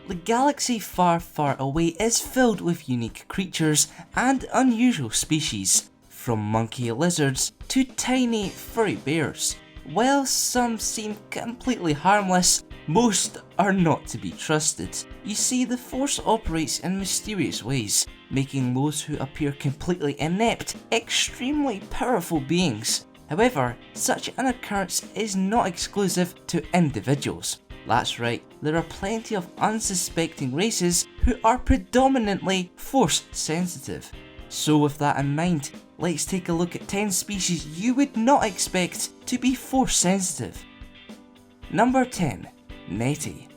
The galaxy far, far away is filled with unique creatures and unusual species, from monkey lizards to tiny furry bears. While some seem completely harmless, most are not to be trusted. You see, the Force operates in mysterious ways, making those who appear completely inept extremely powerful beings. However, such an occurrence is not exclusive to individuals. That's right, there are plenty of unsuspecting races who are predominantly Force sensitive. So with that in mind, let's take a look at 10 species you would not expect to be Force sensitive. Number 10. Nettie.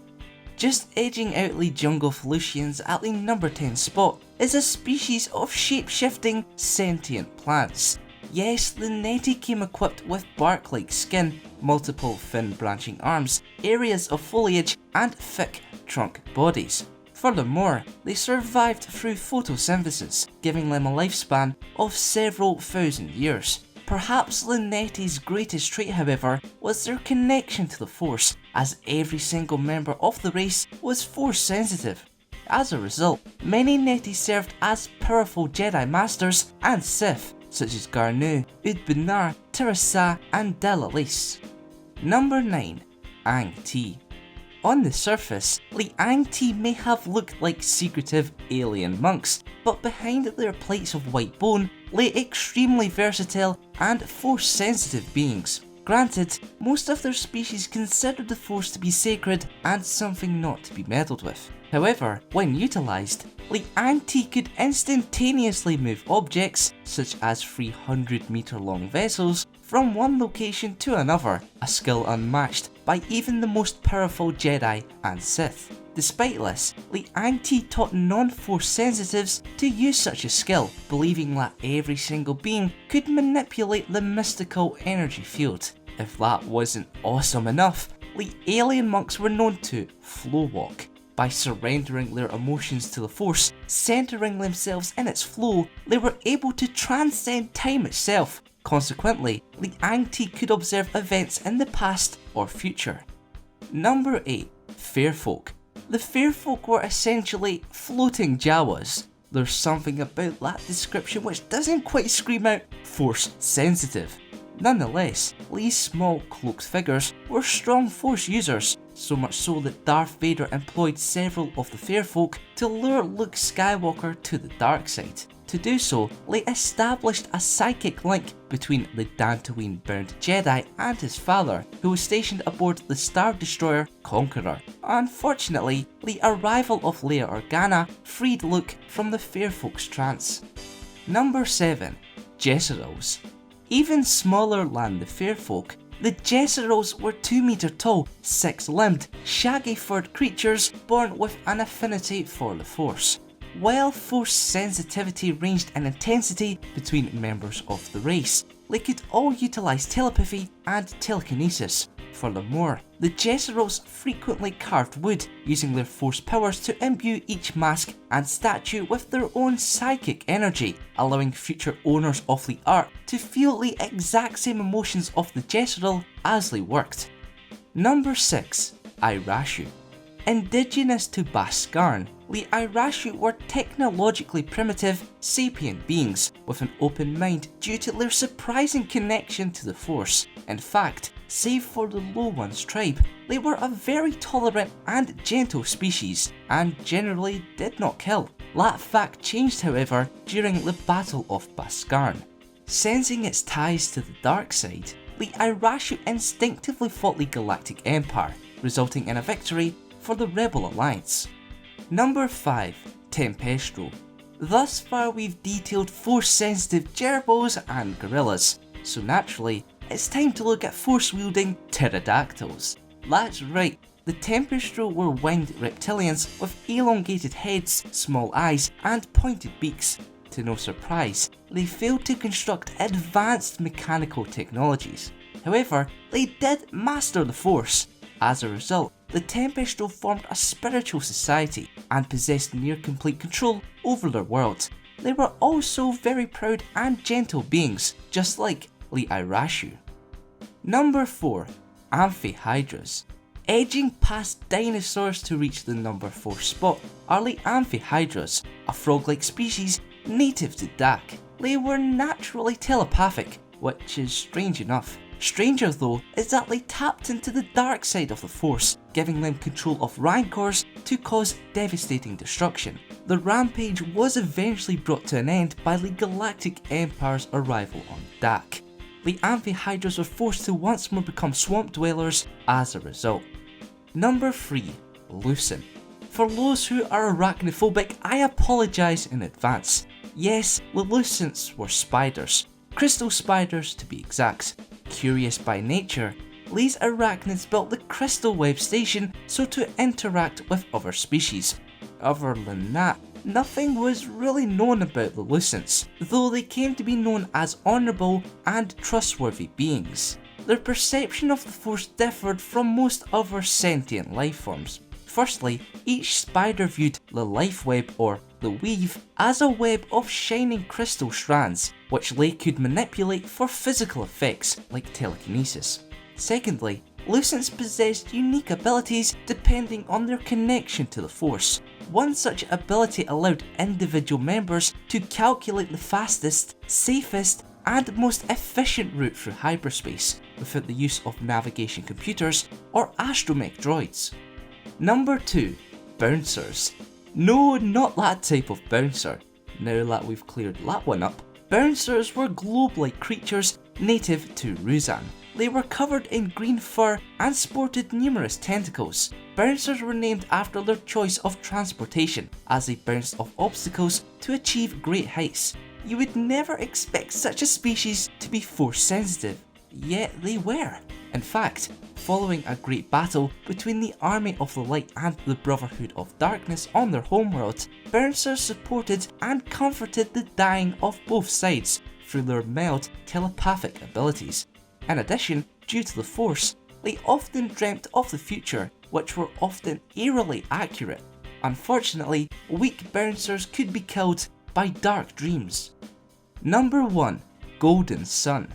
Just edging out the jungle Felucians at the number 10 spot is a species of shape-shifting sentient plants. Yes, the Nettie came equipped with bark-like skin, multiple fin-branching arms, areas of foliage, and thick trunk bodies. Furthermore, they survived through photosynthesis, giving them a lifespan of several thousand years. Perhaps the Nettie's greatest trait, however, was their connection to the Force, as every single member of the race was Force sensitive. As a result, many Nettie served as powerful Jedi Masters and Sith, such as Garnu, Udbunar, Tirasa, and Dalalis. Number 9. Aing-Tii. On the surface, the Aing-Tii may have looked like secretive alien monks, but behind their plates of white bone lay extremely versatile and Force-sensitive beings. Granted, most of their species considered the Force to be sacred and something not to be meddled with. However, when utilised, the Aing-Tii could instantaneously move objects, such as 300-metre long vessels, from one location to another, a skill unmatched by even the most powerful Jedi and Sith. Despite this, the Aing-Tii taught non-Force sensitives to use such a skill, believing that every single being could manipulate the mystical energy field. If that wasn't awesome enough, the alien monks were known to flow walk. By surrendering their emotions to the Force, centering themselves in its flow, they were able to transcend time itself. Consequently, the Aing-Tii could observe events in the past or future. Number 8. FARFOLK. The FARFOLK were essentially floating Jawas. There's something about that description which doesn't quite scream out Force sensitive. Nonetheless, these small cloaked figures were strong Force users, so much so that Darth Vader employed several of the FARFOLK to lure Luke Skywalker to the dark side. To do so, they established a psychic link between the Dantooine-bound Jedi and his father, who was stationed aboard the Star Destroyer Conqueror. Unfortunately, the arrival of Leia Organa freed Luke from the FARFOLK's trance. Number 7. Gesarils. Even smaller than the FARFOLK, the Gesarils were 2 metre tall, 6-limbed, shaggy-furred creatures born with an affinity for the Force. While Force sensitivity ranged in intensity between members of the race, they could all utilise telepathy and telekinesis. Furthermore, the Gesarils frequently carved wood, using their Force powers to imbue each mask and statue with their own psychic energy, allowing future owners of the art to feel the exact same emotions of the Gesaril as they worked. Number 6. Irashu. Indigenous to Baskarn, the Irashu were technologically primitive, sapient beings with an open mind due to their surprising connection to the Force. In fact, save for the Low Ones tribe, they were a very tolerant and gentle species, and generally did not kill. That fact changed, however, during the Battle of Baskarn. Sensing its ties to the dark side, the Irashu instinctively fought the Galactic Empire, resulting in a victory for the Rebel Alliance. Number 5. Tempestro. Thus far we've detailed Force-sensitive gerbils and gorillas, so naturally, it's time to look at Force-wielding pterodactyls. That's right, the Tempestro were winged reptilians with elongated heads, small eyes, and pointed beaks. To no surprise, they failed to construct advanced mechanical technologies. However, they did master the Force. As a result, the Tempestro formed a spiritual society and possessed near complete control over their world. They were also very proud and gentle beings, just like the Irashu. Number 4. Amphi-Hydrus. edging past dinosaurs to reach the number 4 spot are the Amphi-Hydrus, a frog-like species native to Dak. They were naturally telepathic, which is strange enough. Stranger though is that they tapped into the dark side of the Force, giving them control of rancors to cause devastating destruction. The rampage was eventually brought to an end by the Galactic Empire's arrival on Dak. The Amphi-Hydrus were forced to once more become swamp dwellers as a result. Number 3. Lucent. For those who are arachnophobic, I apologise in advance. Yes, the Lucents were spiders. Crystal spiders to be exact. Curious by nature, these arachnids built the crystal web station so to interact with other species. Other than that, nothing was really known about the Lucents, though they came to be known as honourable and trustworthy beings. Their perception of the Force differed from most other sentient life forms. Firstly, each spider viewed the life web, or the weave, as a web of shining crystal strands, which they could manipulate for physical effects like telekinesis. Secondly, Lucents possessed unique abilities depending on their connection to the Force. One such ability allowed individual members to calculate the fastest, safest, and most efficient route through hyperspace without the use of navigation computers or astromech droids. Number 2. Bouncers. No, not that type of bouncer. Now that we've cleared that one up, bouncers were globe-like creatures native to Ruzan. They were covered in green fur and sported numerous tentacles. Bouncers were named after their choice of transportation, as they bounced off obstacles to achieve great heights. You would never expect such a species to be force sensitive, yet they were. In fact, following a great battle between the Army of the Light and the Brotherhood of Darkness on their homeworld, bouncers supported and comforted the dying of both sides through their mild telepathic abilities. In addition, due to the Force, they often dreamt of the future, which were often eerily accurate. Unfortunately, weak bouncers could be killed by dark dreams. Number 1. Golden Sun.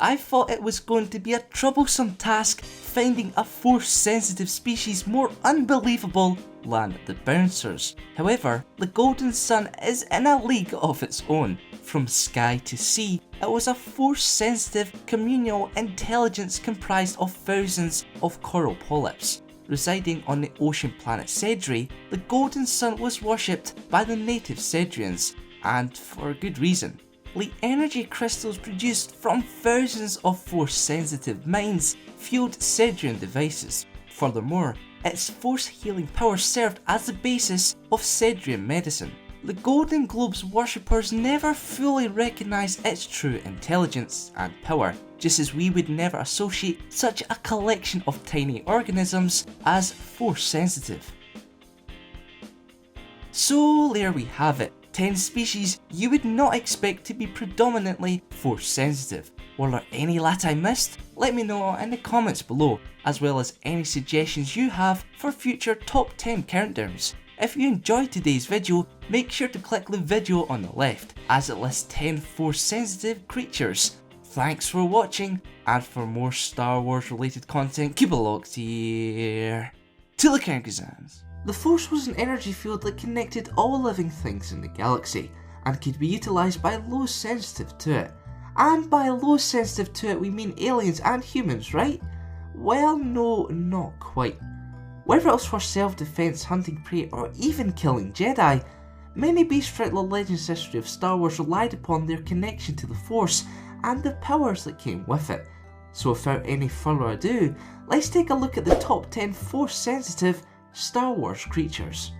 I thought it was going to be a troublesome task finding a Force-sensitive species more unbelievable than the bouncers. However, the Golden Sun is in a league of its own. From sky to sea, it was a Force-sensitive communal intelligence comprised of thousands of coral polyps. Residing on the ocean planet Sedri, the Golden Sun was worshipped by the native Sedrians, and for good reason. The energy crystals produced from thousands of Force-sensitive minds fueled Sedrian devices. Furthermore, its Force healing power served as the basis of Sedrian medicine. The Golden Globe's worshippers never fully recognised its true intelligence and power, just as we would never associate such a collection of tiny organisms as Force sensitive. So there we have it, 10 species you would not expect to be predominantly Force sensitive. Were there any that I missed? Let me know in the comments below, as well as any suggestions you have for future top 10 countdowns. If you enjoyed today's video, make sure to click the video on the left, as it lists 10 Force sensitive creatures. Thanks for watching, and for more Star Wars related content, keep it locked here to the countdowns. The Force was an energy field that connected all living things in the galaxy, and could be utilised by those sensitive to it. And by those sensitive to it we mean aliens and humans, right? Well, no, not quite. Whether it was for self-defense, hunting prey, or even killing Jedi, many beasts throughout the Legends history of Star Wars relied upon their connection to the Force and the powers that came with it. So without any further ado, let's take a look at the top 10 Force sensitive Star Wars creatures.